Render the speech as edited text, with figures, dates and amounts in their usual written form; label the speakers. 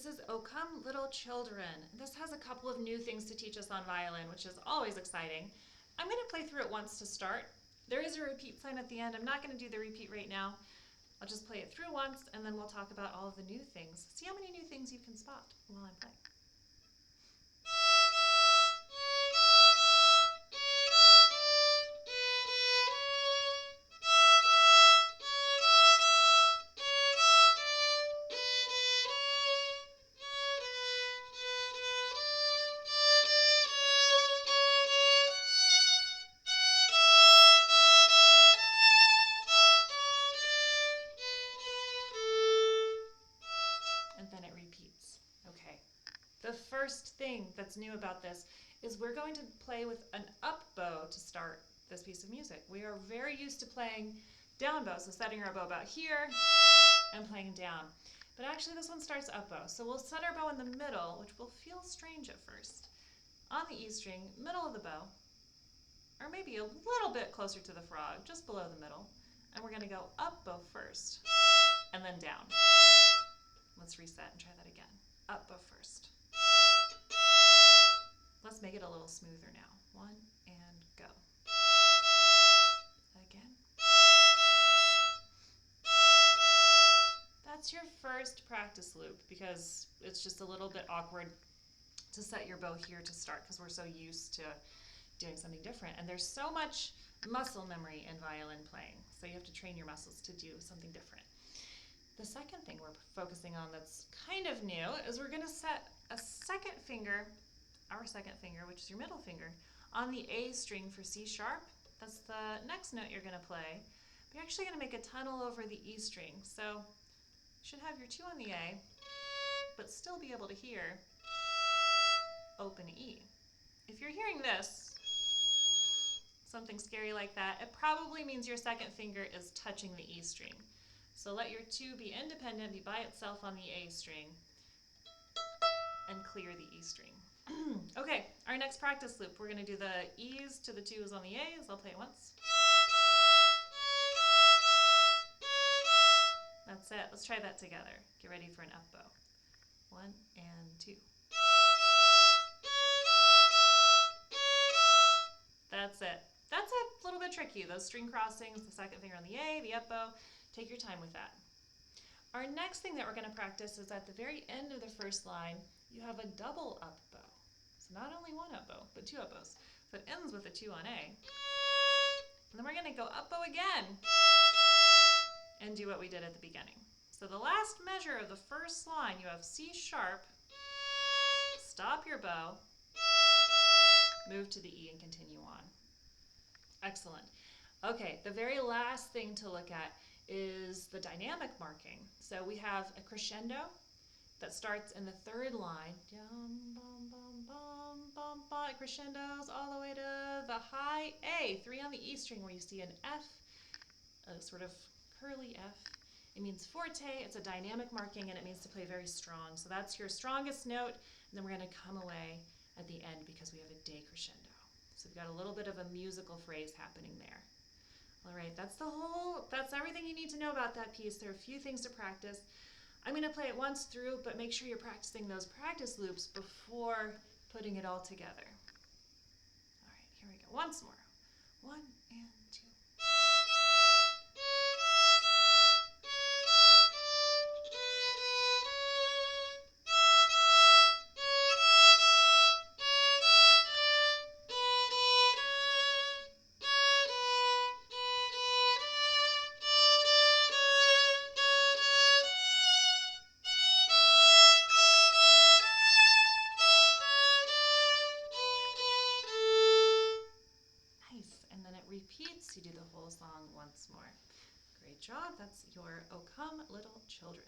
Speaker 1: This is O Come Little Children. This has a couple of new things to teach us on violin, which is always exciting. I'm going to play through it once to start. There is a repeat sign at the end. I'm not going to do the repeat right now. I'll just play it through once, and then we'll talk about all of the new things. See how many new things you can spot while I'm playing. And then it repeats. Okay. The first thing that's new about this is we're going to play with an up bow to start this piece of music. We are very used to playing down bow, so setting our bow about here and playing down. But actually this one starts up bow. So we'll set our bow in the middle, which will feel strange at first. On the E string, middle of the bow, or maybe a little bit closer to the frog, just below the middle. And we're going to go up bow first and then down. Let's reset and try that again. Up bow first. Let's make it a little smoother now. 1 and go. Again. That's your first practice loop because it's just a little bit awkward to set your bow here to start because we're so used to doing something different. And there's so much muscle memory in violin playing, so you have to train your muscles to do something different. The second thing we're focusing on that's kind of new is we're going to set a second finger, our second finger, which is your middle finger, on the A string for C sharp. That's the next note you're going to play. But you're actually going to make a tunnel over the E string. So you should have your 2 on the A, but still be able to hear open E. If you're hearing this, something scary like that, it probably means your second finger is touching the E string. So let your 2 be independent, be by itself on the A string, and clear the E string. Okay, our next practice loop, we're going to do the E's to the 2's on the A's. I'll play it once. That's it. Let's try that together. Get ready for an up bow. 1 and 2. That's it. That's a little bit tricky. Those string crossings, the second finger on the A, the up bow. Take your time with that. Our next thing that we're going to practice is at the very end of the first line, you have a double up bow. So not only one up bow, but 2 up bows. So it ends with a 2 on A. And then we're going to go up bow again and do what we did at the beginning. So the last measure of the first line, you have C sharp, stop your bow, move to the E and continue on. Excellent. Okay, the very last thing to look at is the dynamic marking. So we have a crescendo that starts in the third line. Dum, bum, bum, bum, bum, bum. It crescendos all the way to the high A, 3 on the E string where you see an F, a sort of curly F. It means forte, it's a dynamic marking, and it means to play very strong. So that's your strongest note, and then we're going to come away at the end because we have a decrescendo. So we've got a little bit of a musical phrase happening there. All right, that's everything you need to know about that piece. There are a few things to practice. I'm going to play it once through, but make sure you're practicing those practice loops before putting it all together. All right, here we go. Once more. 1 and 2. And then it repeats. You do the whole song once more. Great job. That's your O Come Little Children.